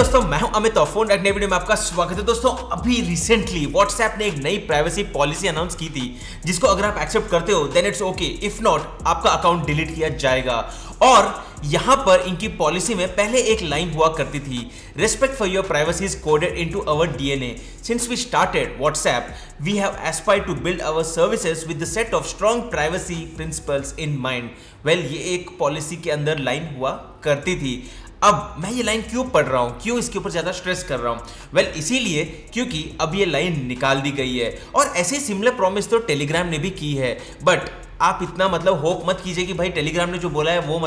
दोस्तों, मैं हूं अमित और फोन नए वीडियो में आपका स्वागत है। दोस्तों, अभी रिसेंटली व्हाट्सएप ने एक नई प्राइवेसी पॉलिसी अनाउंस की थी, जिसको अगर आप एक्सेप्ट करते हो then it's okay, if not आपका अकाउंट डिलीट किया जाएगा। और यहां पर इनकी पॉलिसी में पहले एक लाइन हुआ करती थी, respect for your privacy is coded into our DNA. Since we started WhatsApp we have aspired to build our services with the set of strong privacy principles in mind. Well, ये एक policy के अंदर line हुआ करती थी। अब मैं ये लाइन क्यों पढ़ रहा हूं, क्यों इसके ऊपर ज्यादा स्ट्रेस कर रहा हूं? वेल, इसीलिए क्योंकि अब ये लाइन निकाल दी गई है और ऐसे सिमिलर प्रॉमिस तो टेलीग्राम ने भी की है। बट आप इतना होप मत कीजिए कि भाई टेलीग्राम ने जो बोला है वो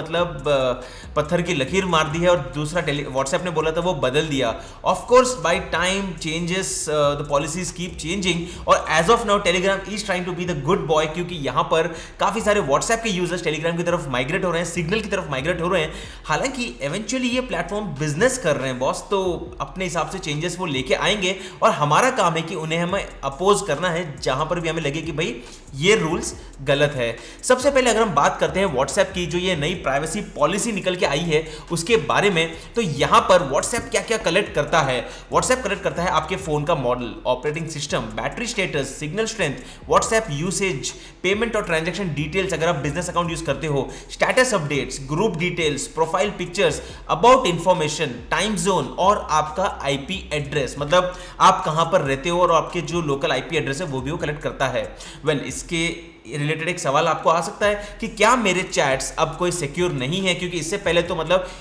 पत्थर की लकीर मार दी है और दूसरा व्हाट्सएप ने बोला था वो बदल दिया। Of course by time changes the policies keep changing और as of now Telegram is trying to be the good boy, क्योंकि यहाँ पर काफी सारे व्हाट्सएप के यूजर्स टेलीग्राम की तरफ माइग्रेट हो रहे हैं, सिग्नल की तरफ माइग्रेट हो रहे हैं। हालांकि एवेंचुअली ये प्लेटफॉर्म बिजनेस कर रहे हैं बॉस, तो अपने हिसाब से चेंजेस वो लेके आएंगे और हमारा काम है कि उन्हें हमें अपोज करना है जहां पर भी हमें लगे कि भाई ये रूल्स गलत है। सबसे पहले अगर हम बात करते हैं व्हाट्सएप की जो ये नई प्राइवेसी पॉलिसी निकल के आई है उसके बारे में, तो यहां पर व्हाट्सएप क्या क्या कलेक्ट करता है। व्हाट्सएप कलेक्ट करता है आपके फोन का model, operating system, battery status, signal strength, WhatsApp usage, payment और ट्रांजैक्शन डिटेल्स अगर आप बिजनेस अकाउंट यूज करते हो, status updates, group details, profile pictures, about information, time zone और आपका आईपी एड्रेस, मतलब आप कहां पर रहते हो और आपके जो लोकल आईपी एड्रेस है वो भी वो कलेक्ट करता है। वेल, इसके रिलेटेड एक सवाल आपको आ सकता है कि क्या मेरे चैट्स अब कोई सिक्योर नहीं है, क्योंकि इससे पहले तो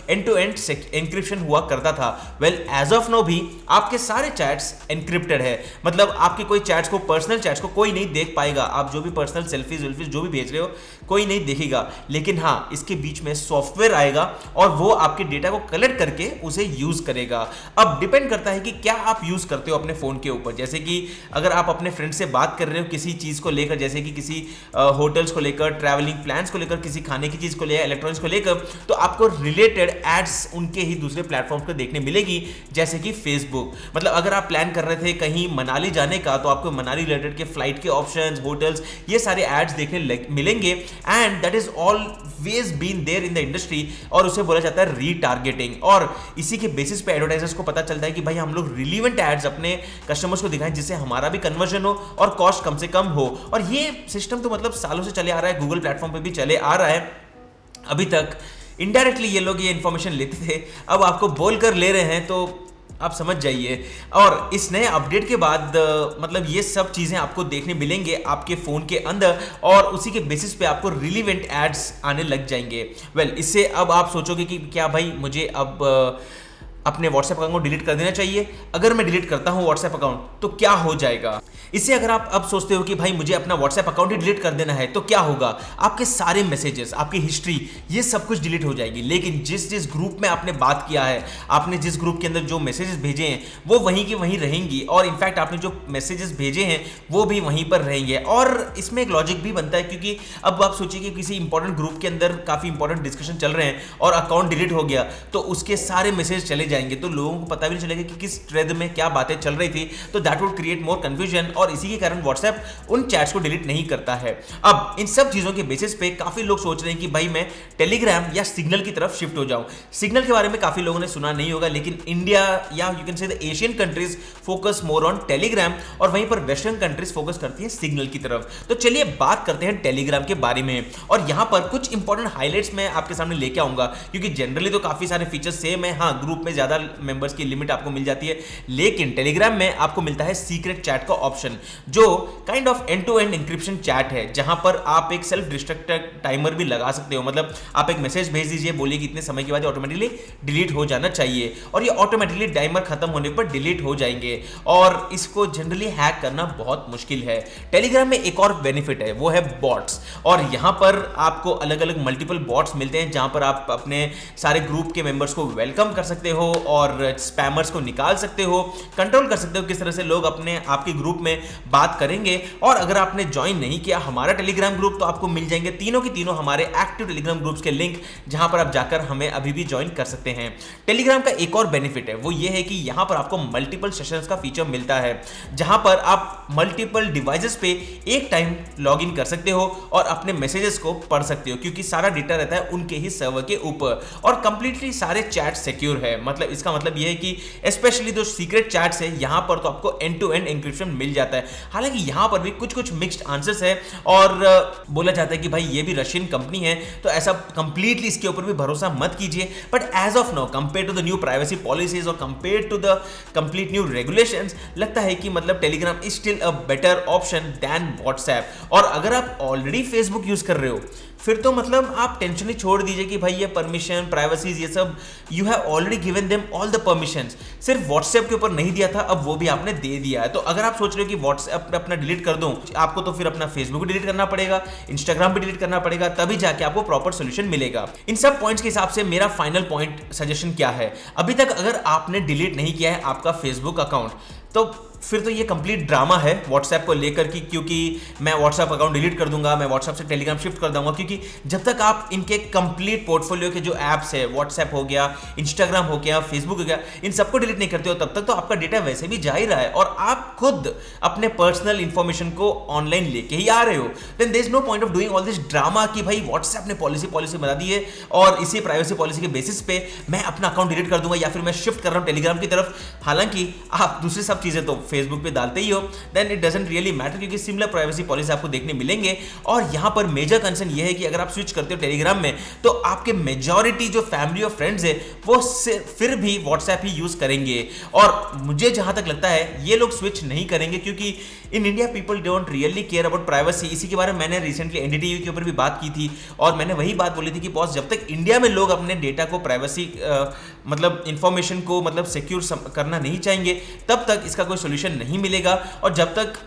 एंड टू एंड एन्क्रिप्शन हुआ करता था। वेल, एज ऑफ नाउ भी आपके सारे चैट्स एन्क्रिप्टेड है, मतलब आपके कोई चैट्स को, पर्सनल चैट्स को कोई नहीं देख पाएगा। आप जो भी पर्सनल सेल्फीज वेल्फीज जो भी भेज रहे हो कोई नहीं देखेगा, लेकिन हाँ, इसके बीच में सॉफ्टवेयर आएगा और वो आपके डेटा को कलेक्ट करके उसे यूज करेगा। अब डिपेंड करता है कि क्या आप यूज करते हो अपने फोन के ऊपर। जैसे कि अगर आप अपने फ्रेंड से बात कर रहे हो किसी चीज को लेकर, जैसे कि किसी होटल्स को लेकर, ट्रैवलिंग प्लान्स को लेकर, किसी खाने की चीज को लेकर, इलेक्ट्रॉनिक्स को लेकर, तो आपको रिलेटेड एड्स उनके ही दूसरे प्लेटफॉर्म्स पर देखने मिलेगी, जैसे कि फेसबुक। मतलब अगर आप प्लान कर रहे थे कहीं मनाली जाने का, तो आपको मनाली रिलेटेड के फ्लाइट के ऑप्शंस, होटल्स, ये सारे एड्स देखने मिलेंगे and that is always been there in the industry और उसे बोला जाता है रीटारगेटिंग। और इसी के बेसिस पे एडवर्टाइजर्स को पता चलता है कि भाई हम लोग रिलीवेंट एड्स अपने कस्टमर्स को दिखाएं जिससे हमारा भी कन्वर्जन हो और कॉस्ट कम से कम हो। और ये सिस्टम तो सालों से चले आ रहा है, गूगल प्लेटफॉर्म पे भी चले आ रहा है। अभी तक इनडायरेक्टली ये लोग ये इंफॉर्मेशन लेते थे, अब आपको बोलकर ले रहे हैं, तो आप समझ जाइए। और इस नए अपडेट के बाद ये सब चीजें आपको देखने मिलेंगे आपके फोन के अंदर और उसी के बेसिस पे आपको रिलीवेंट एड्स आने लग जाएंगे। वेल, इससे अब आप सोचोगे कि क्या भाई मुझे अब अपने व्हाट्सएप अकाउंट को डिलीट कर देना चाहिए। अगर मैं डिलीट करता हूं व्हाट्सएप अकाउंट तो क्या हो जाएगा? इससे अगर आप अब सोचते हो कि भाई मुझे अपना व्हाट्सएप अकाउंट ही डिलीट कर देना है तो क्या होगा, आपके सारे मैसेजेस, आपकी हिस्ट्री, ये सब कुछ डिलीट हो जाएगी। लेकिन जिस जिस ग्रुप में आपने बात किया है, आपने जिस ग्रुप के अंदर जो मैसेजेस भेजे हैं वो वहीं की वहीं रहेंगी और इनफैक्ट आपने जो मैसेजेस भेजे हैं वो भी वहीं पर रहेंगे। और इसमें एक लॉजिक भी बनता है, क्योंकि अब आप सोचिए कि किसी इंपॉर्टेंट ग्रुप के अंदर काफी इंपॉर्टेंट डिस्कशन चल रहे हैं और अकाउंट डिलीट हो गया तो उसके सारे मैसेज चले जाएंगे, तो लोगों को पता भी नहीं चलेगा कि किस थ्रेड में क्या बातें चल रही थी। तो that would create more confusion और इसी के कारण व्हाट्सएप उन चैट्स को डिलीट नहीं करता है। अब इन सब चीजों के बेसिस पे काफी लोग सोच रहे हैं कि भाई मैं टेलीग्राम या सिग्नल की तरफ शिफ्ट हो जाऊं। सिग्नल के बारे में काफी लोगों ने सुना नहीं होगा, लेकिन इंडिया या you can say the Asian countries focus more on Telegram और वहीं पर वेस्टर्न कंट्रीज फोकस करती हैं सिग्नल की तरफ। तो चलिए बात करते हैं टेलीग्राम के बारे में और यहां पर कुछ इंपॉर्टेंट हाइलाइट्स मैं आपके सामने लेके आऊंगा, क्योंकि जनरली तो काफी सारे फीचर्स सेम है। हाँ, ग्रुप में ज्यादा मेंबर्स की लिमिट आपको मिल जाती है, लेकिन टेलीग्राम में आपको मिलता है सीक्रेट चैट का ऑप्शन, जो kind of end to end encryption chat है, जहां पर आप एक सेल्फ डिस्ट्रक्टेड टाइमर भी लगा सकते हो। मतलब आप एक मैसेज भेज दीजिए, बोलिए कि इतने समय के बाद ऑटोमेटिकली डिलीट हो जाना चाहिए और ये ऑटोमेटिकली टाइमर खत्म होने पर डिलीट हो जाएंगे और इसको जनरली हैक करना बहुत मुश्किल है। टेलीग्राम में एक और बेनिफिट है, वो है बॉट्स, और यहां पर आपको अलग अलग मल्टीपल बॉट्स मिलते हैं जहां पर आप अपने सारे ग्रुप के मेंबर्स को वेलकम कर सकते हो और स्पैमर्स को निकाल सकते हो, कंट्रोल कर सकते हो किस तरह से लोग अपने आपके ग्रुप में बात करेंगे। और अगर आपने ज्वाइन नहीं किया हमारा टेलीग्राम ग्रुप तो आपको मिल जाएंगे तीनों की तीनों हमारे एक्टिव टेलीग्राम ग्रुप्स के लिंक, जहां पर आप जाकर हमें अभी भी ज्वाइन कर सकते हैं। टेलीग्राम का एक और बेनिफिट है, वो ये है कि यहां पर आपको मल्टीपल सेशंस का फीचर मिलता है, जहां पर आप मल्टीपल डिवाइसेस पे एक टाइम लॉग इन कर सकते हो और अपने मैसेजेस को पढ़ सकते हो, क्योंकि सारा डेटा रहता है उनके ही सर्वर के ऊपर और कंप्लीटली सारे चैट सिक्योर है। मतलब मतलब इसका मतलब ये है कि स्पेशली जो सीक्रेट चैट्स है यहां पर तो आपको एंड टू एंड एन्क्रिप्शन मिल जाता है। हालांकि यहां पर भी कुछ मिक्स्ड आंसर्स है और बोला जाता है कि भाई ये भी रशियन कंपनी है तो ऐसा कंप्लीटली इसके ऊपर भी भरोसा मत कीजिए। But as of now compare to the new privacy policies और compare to the complete new regulations, लगता है कि मतलब Telegram is still a better option than WhatsApp. और अगर आप ऑलरेडी फेसबुक यूज कर रहे हो फिर तो मतलब आप टेंशन ही छोड़ दीजिए कि भाई ये परमिशन प्राइवेसीज ये सब you have already given them all the permissions. सिर्फ व्हाट्सएप के ऊपर नहीं दिया था, अब वो भी आपने दे दिया है। तो अगर आप सोच रहे हो कि व्हाट्सएप अपना डिलीट कर दूं, आपको तो फिर अपना फेसबुक भी डिलीट करना पड़ेगा, इंस्टाग्राम भी डिलीट करना पड़ेगा, तभी जाके आपको प्रॉपर सोल्यूशन मिलेगा। इन सब पॉइंट्स के हिसाब से मेरा फाइनल पॉइंट सजेशन क्या है, अभी तक अगर आपने डिलीट नहीं किया है आपका फेसबुक अकाउंट तो फिर तो ये कंप्लीट ड्रामा है व्हाट्सएप को लेकर कि क्योंकि मैं व्हाट्सएप अकाउंट डिलीट कर दूंगा, मैं व्हाट्सएप से टेलीग्राम शिफ्ट कर दूंगा। क्योंकि जब तक आप इनके कंप्लीट पोर्टफोलियो के जो ऐप्स है, व्हाट्सएप हो गया, इंस्टाग्राम हो गया, फेसबुक हो गया, इन सबको डिलीट नहीं करते हो तब तक तो आपका डेटा वैसे भी जा ही रहा है और आप खुद अपने पर्सनल इंफॉर्मेशन को ऑनलाइन लेके ही आ रहे हो। Then there is no point of doing all this drama कि भाई व्हाट्सएप ने पॉलिसी बना दी है और इसी प्राइवेसी पॉलिसी के बेसिस पे मैं अपना अकाउंट डिलीट कर दूंगा या फिर मैं शिफ्ट कर रहा हूं टेलीग्राम की तरफ। हालांकि आप दूसरी सब चीजें तो फेसबुक पे डालते ही हो, then it doesn't really matter क्योंकि सिमिलर प्राइवेसी पॉलिसी आपको देखने मिलेंगे। और यहां पर मेजर कंसर्न यह है कि अगर आप स्विच करते हो टेलीग्राम में तो आपके मेजॉरिटी जो फैमिली और फ्रेंड्स है वो फिर भी व्हाट्सएप ही यूज करेंगे। और मुझे जहां तक लगता है ये लोग स्विच नहीं करेंगे क्योंकि in India people don't really care about privacy. इसी के बारे में मैंने रिसेंटली एनडीटीवी के ऊपर भी बात की थी और मैंने वही बात बोली थी कि बॉस जब तक इंडिया में लोग अपने डेटा को प्राइवेसी मतलब इंफॉर्मेशन को मतलब सिक्योर करना नहीं चाहेंगे तब तक इसका कोई सोल्यूशन नहीं मिलेगा। और जब तक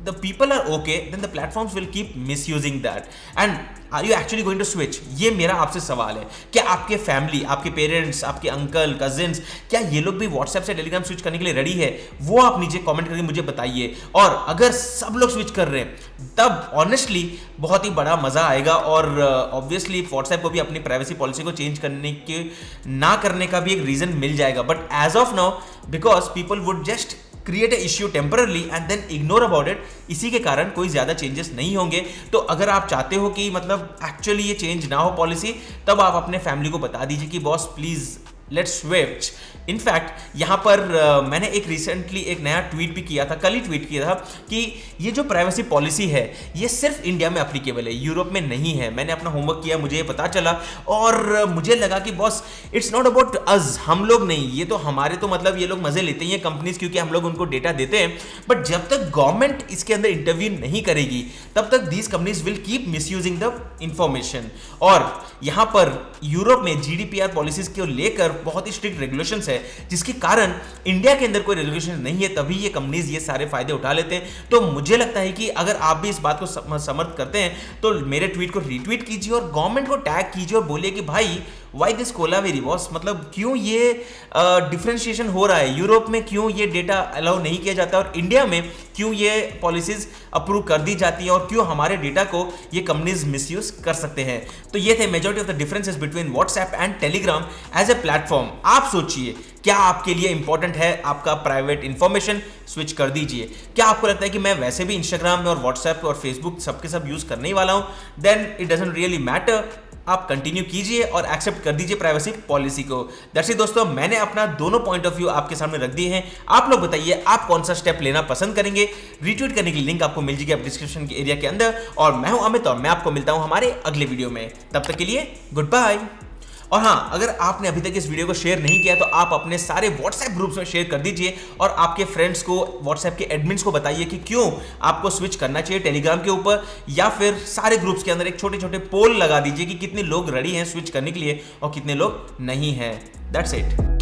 the people are okay then the platforms will keep misusing that and are you actually going to switch? ये मेरा आपसे सवाल है। क्या आपके फैमिली, आपके पेरेंट्स, आपके अंकल, कजिन्स, क्या ये लोग भी व्हाट्सएप से टेलीग्राम स्विच करने के लिए रेडी है? वो आप नीचे कमेंट करके मुझे बताइए। और अगर सब लोग स्विच कर रहे हैं तब ऑनेस्टली बहुत ही बड़ा मजा आएगा और ऑब्वियसली व्हाट्सएप को भी अपनी प्राइवेसी पॉलिसी को चेंज करने के ना करने का भी एक रीजन मिल जाएगा। But as of now because people would just create a issue temporarily and then ignore about it, इसी के कारण कोई ज्यादा चेंजेस नहीं होंगे। तो अगर आप चाहते हो कि मतलब एक्चुअली ये चेंज ना हो पॉलिसी, तब आप अपने फैमिली को बता दीजिए कि boss please let's switch. In fact यहाँ पर मैंने एक रिसेंटली एक नया ट्वीट भी किया था, कल ही ट्वीट किया था कि ये जो प्राइवेसी पॉलिसी है ये सिर्फ इंडिया में एप्लीकेबल है, यूरोप में नहीं है। मैंने अपना होमवर्क किया, मुझे ये पता चला और मुझे लगा कि boss it's not about us, हम लोग नहीं, ये तो हमारे तो मतलब ये लोग मजे लेते हैं कंपनीज क्योंकि हम लोग उनको डेटा देते हैं। बट जब तक गवर्नमेंट इसके अंदर इंटरवीन नहीं करेगी तब तक these companies will keep misusing the information. और यहाँ पर यूरोप में जीडीपीआर पॉलिसीज को लेकर बहुत ही स्ट्रिक्ट रेगुलेशंस है जिसके कारण इंडिया के अंदर कोई रेगुलेशन नहीं है, तभी ये कंपनीज ये सारे फायदे उठा लेते हैं। तो मुझे लगता है कि अगर आप भी इस बात को समर्थ करते हैं तो मेरे ट्वीट को रीट्वीट कीजिए और गवर्नमेंट को टैग कीजिए और बोलिए कि भाई वाई दिस कोलावेरी बॉस, मतलब क्यों ये डिफरेंशिएशन हो रहा है, यूरोप में क्यों ये डेटा अलाउ नहीं किया जाता और इंडिया में क्यों ये पॉलिसीज अप्रूव कर दी जाती है और क्यों हमारे डेटा को ये कंपनीज मिसयूज कर सकते हैं। तो ये थे majority of the differences between WhatsApp and Telegram as a platform. आप सोचिए क्या आपके लिए इंपॉर्टेंट है आपका प्राइवेट इंफॉर्मेशन, स्विच कर दीजिए। क्या आपको लगता है कि मैं वैसे भी इंस्टाग्राम में और व्हाट्सएप और फेसबुक सबके सब यूज करने ही वाला हूं, then it doesn't really matter, आप कंटिन्यू कीजिए और एक्सेप्ट कर दीजिए प्राइवेसी पॉलिसी को। दैट्स इट दोस्तों, मैंने अपना दोनों पॉइंट ऑफ व्यू आपके सामने रख दिए हैं। आप लोग बताइए आप कौन सा स्टेप लेना पसंद करेंगे। रीट्वीट करने की लिंक आपको मिल जाएगी डिस्क्रिप्शन के एरिया के अंदर। और मैं हूं अमित और मैं आपको मिलता हूं हमारे अगले वीडियो में। तब तक के लिए गुड बाय। और हाँ, अगर आपने अभी तक इस वीडियो को शेयर नहीं किया तो आप अपने सारे व्हाट्सएप ग्रुप्स में शेयर कर दीजिए और आपके फ्रेंड्स को, व्हाट्सएप के एडमिन्स को बताइए कि क्यों आपको स्विच करना चाहिए टेलीग्राम के ऊपर, या फिर सारे ग्रुप्स के अंदर एक छोटे छोटे पोल लगा दीजिए कि कितने लोग रेडी हैं स्विच करने के लिए और कितने लोग नहीं हैं। That's it.